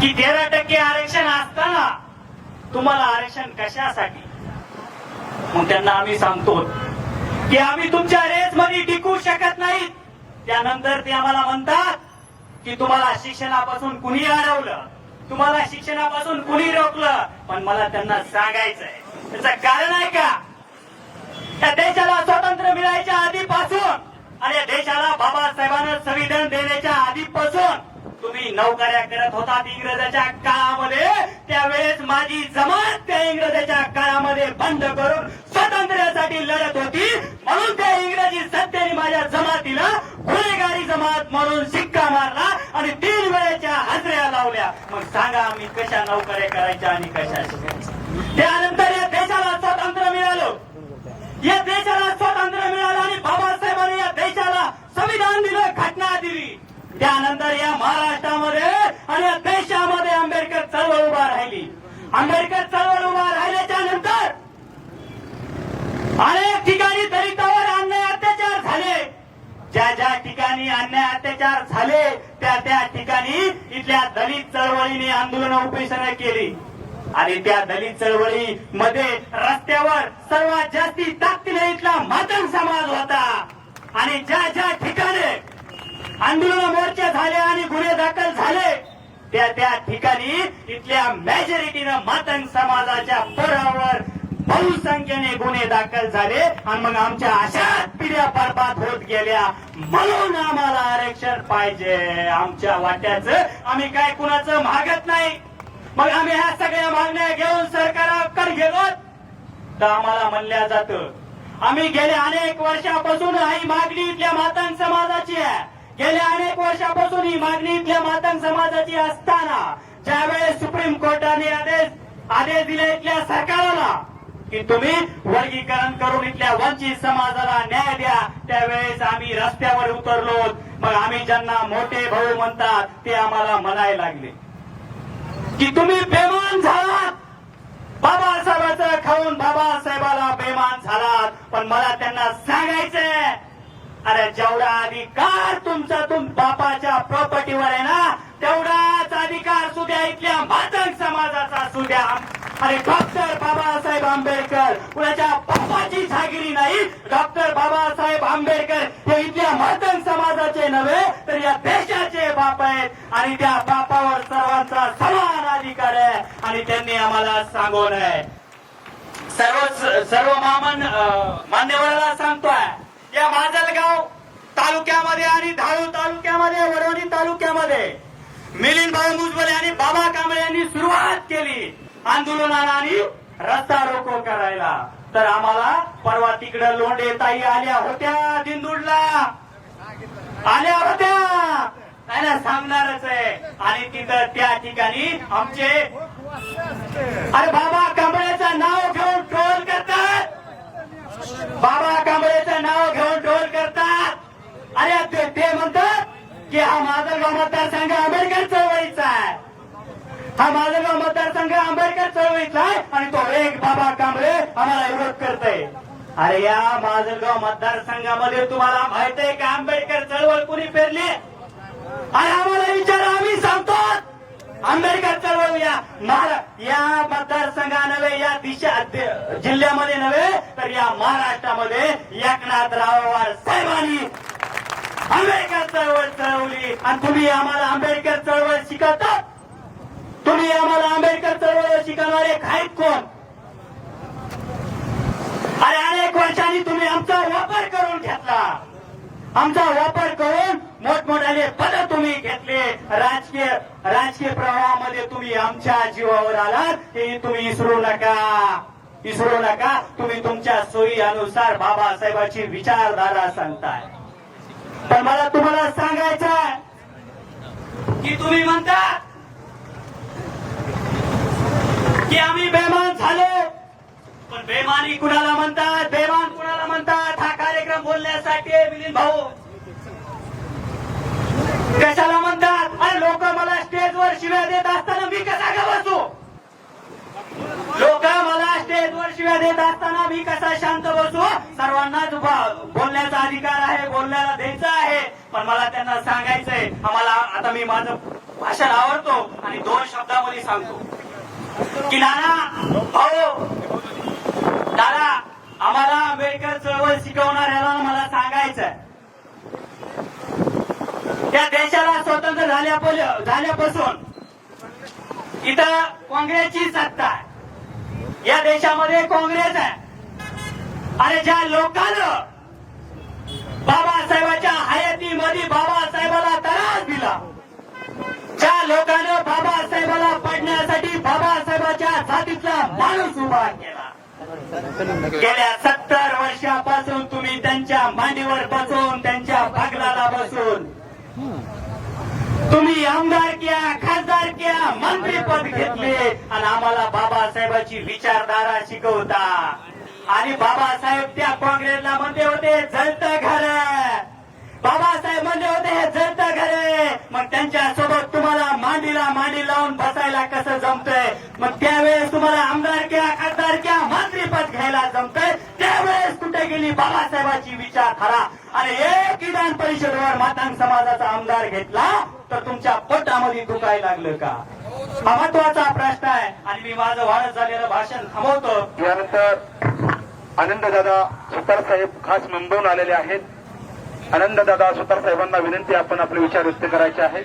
की 13% आरक्षण असताना तुम्हाला आरक्षण कशासाठी? मग त्यांना आम्ही सांगतो की आम्ही तुमच्या रेस मध्ये टिकू शकत नाही. त्यानंतर ते आम्हाला म्हणतात की तुम्हाला शिक्षणापासून कुणी अडवलं, तुम्हाला शिक्षणापासून कुणी रोखलं. पण मला त्यांना सांगायचंय त्याचं कारण आहे का? या देशाला स्वातंत्र्य मिळायच्या आधीपासून आणि या देशाला बाबासाहेबांना संविधान देण्याच्या आधीपासून तुम्ही नोकऱ्या करत होतात इंग्रजाच्या काळामध्ये. त्यावेळेस माझी जमात त्या इंग्रजाच्या काळामध्ये बंद करून स्वातंत्र्यासाठी लढत होती. म्हणून त्या इंग्रजी सत्तेने माझ्या जमातीला गुन्हेगारी जमात म्हणून शिक्का मारला आणि 3 वेळेच्या हजऱ्या लावल्या. मग सांगा आम्ही कशा नोकऱ्या करायच्या आणि कशा शिकायच्या? त्यानंतर या देशाला स्वातंत्र्य मिळालं, या देशाला स्वातंत्र्य मिळालं आणि बाबासाहेबांनी या देशाला संविधान दिलं, घटना दिली. त्यानंतर या महाराष्ट्रामध्ये आणि या देशामध्ये आंबेडकर चळवळ उभा राहिली. आंबेडकर चळवळ उभा राहिल्याच्या नंतर अनेक ठिकाणी दलितांवर अन्याय अत्याचार झाले. ज्या ज्या ठिकाणी अन्याय अत्याचार झाले त्या ठिकाणी इथल्या दलित चळवळीने आंदोलन उपेक्षण केली. आणि त्या दलित चळवळीमध्ये रस्त्यावर सर्वात जास्ती ताकदीने इथला मातंग समाज होता. आणि ज्या ज्या ठिकाणी आंदोलन मोर्चे झाले आणि गुन्हे दाखल झाले त्या ठिकाणी इथल्या मेजॉरिटीनं मातंग समाजाच्या पोरावर बहुसंख्येने गुन्हे दाखल झाले. आणि मग आमच्या अशाच पिढ्या बरबाद होत गेल्या. म्हणून आम्हाला आरक्षण पाहिजे. आमच्या वाट्याचं आम्ही काय कुणाचं मागत नाही. मग आम्ही ह्या सगळ्या मागण्या घेऊन सरकारकडे गेलो तर आम्हाला म्हणल्या जातं आम्ही गेल्या अनेक वर्षापासून ही मागणी इथल्या मातंग समाजाची आहे. गेल्या अनेक वर्षापासून ही मागणी इथल्या मातंग समाजाची असताना ज्यावेळेस सुप्रीम कोर्टाने आदेश दिले इथल्या सरकारला की तुम्ही वर्गीकरण करून इथल्या वंचित समाजाला न्याय द्या, त्यावेळेस आम्ही रस्त्यावर उतरलो. मग आम्ही ज्यांना मोठे भाऊ म्हणतात ते आम्हाला म्हणायला लागले की तुम्ही बेमान झालात, बाबासाहेबांचं खाऊन बाबासाहेबाला बेमान झालात. पण मला त्यांना सांगायचंय, अरे जेवढा अधिकार तुमचा बापाच्या प्रॉपर्टीवर आहे ना तेवढाच अधिकार सुद्या इथल्या मातंग समाजाचा सुद्या. आणि डॉक्टर बाबासाहेब आंबेडकर कुणाच्या बापाची जागिरी नाही. डॉक्टर बाबासाहेब आंबेडकर हे इथल्या मातंग समाजाचे नव्हे तर या देशाचे बाप आहेत. आणि त्या बापावर सर्वांचा समान अधिकार आहे. आणि त्यांनी आम्हाला सांगू नये. सर्व मान्यवराला सांगतोय, या माजलगाव तालुक्यामध्ये आणि धारूर तालुक्यामध्ये, वडवणी तालुक्यामध्ये मिलिंद भाऊ मुजबले आणि बाबा कांबळे यांनी सुरुवात केली आंदोलनाला आणि रस्ता रोको करायला. तर आम्हाला परवा तिकडे लोंढे ताई आल्या होत्या, दिंदूडला आल्या होत्या, त्यांना सांगणारच आहे. आणि तिथं त्या ठिकाणी आमचे अरे बाबा कांबळेचं नाव घेऊन ट्रोल करतात, बाबा कांबळेचं नाव घेऊन ट्रोल करतात. अरे ते म्हणतात की हा माजलगाव मतदारसंघ आंबेडकर चळवळीचा आहे, हा माजलगाव मतदारसंघ आंबेडकर चळवळीचा आहे आणि तो एक बाबा कांबळे आम्हाला विरोध करतोय. अरे या माजलगाव मतदारसंघामध्ये तुम्हाला माहित आहे का आंबेडकर चळवळ कुणी पेरली? आणि आम्हाला विचार, आम्ही सांगतो आंबेडकर चळवळ या मतदारसंघा नव्हे, या जिल्ह्यामध्ये नव्हे तर या महाराष्ट्रामध्ये एकनाथराव साहेबांनी आंबेडकर चळवळ चळवली. आणि तुम्ही आम्हाला आंबेडकर चळवळ शिकवतात? तुम्ही आम्हाला आंबेडकर चळवळ शिकवणारे आहेत कोण? अरे अनेक वर्षांनी तुम्ही आमचा वापर करून घेतला, आमचा वापर करून मोठमोठाले पद तुम्ही घेतले, राजकीय प्रवाहामध्ये तुम्ही आमच्या जीवावर आलात. हे तुम्ही विसरू नका. तुम्ही तुमच्या सोयी अनुसार बाबासाहेबांची विचारधारा सांगताय. पण मला तुम्हाला सांगायचं आहे की तुम्ही म्हणता की आम्ही बेमान झालो. पण बेमानी कुणाला म्हणतात, बेमान कुणाला म्हणतात? हा कार्यक्रम बोलण्यासाठी मिलिंद भाऊ कशाला म्हणतात? अरे लोक मला स्टेजवर शिव्या देत असताना मी कसा का बसू? लोक मला स्टेजवर शिव्या देत असताना मी कसा शांत बसू? सर्वांनाच बोलण्याचा अधिकार आहे, बोलण्याला द्यायचा आहे. पण मला त्यांना सांगायचंय, आम्हाला आता मी माझं भाषण आवडतो आणि 2 शब्दामध्ये सांगतो की नाना भाऊ दादा आम्हाला आंबेडकर चळवळ शिकवणाऱ्याला मला सांगायचंय त्या देशाला स्वतंत्र झाल्यापासून इथं काँग्रेसची सत्ता आहे या देशामध्ये काँग्रेस आहे आणि ज्या लोकांना बाबासाहेबांच्या हयातीमध्ये बाबासाहेबाला त्रास दिला ज्या लोकांना बाबासाहेबाला पडण्यासाठी बाबासाहेबाच्या जातीतला माणूस उभा केला गेल्या 70 वर्षापासून तुम्ही त्यांच्या मांडीवर बसून त्यांच्या भागलाला बसून तुम्ही आमदारक्या खासदारक्या मंत्रीपद घेतले आणि आम्हाला बाबासाहेबांची विचारधारा शिकवता आणि बाबासाहेब त्या काँग्रेसला म्हणते होते जळतं घर बाबासाहेब म्हणले होते हे जळतं घर मग त्यांच्या सोबत तुम्हाला मांडीला मांडी लावून बसायला कसं जमतंय मग त्यावेळेस तुम्हाला आमदारक्या खासदारक्या मंत्रीपद घ्यायला जमतंय त्यावेळेस कुठे गेली बाबासाहेबांची विचारधारा आणि एक विधान परिषदेवर मातांग समाजाचा आमदार घेतला तर तुमच्या पोटामध्ये दुखायला लागलं का हा महत्वाचा प्रश्न आहे आणि मी माझं वाढत झालेलं भाषण थांबवतो यानंतर आनंददादा सुतार साहेब खास मुंबईहून आलेले आहेत आनंददादा सुतार साहेबांना विनंती आपण आपले विचार व्यक्त करायचे आहेत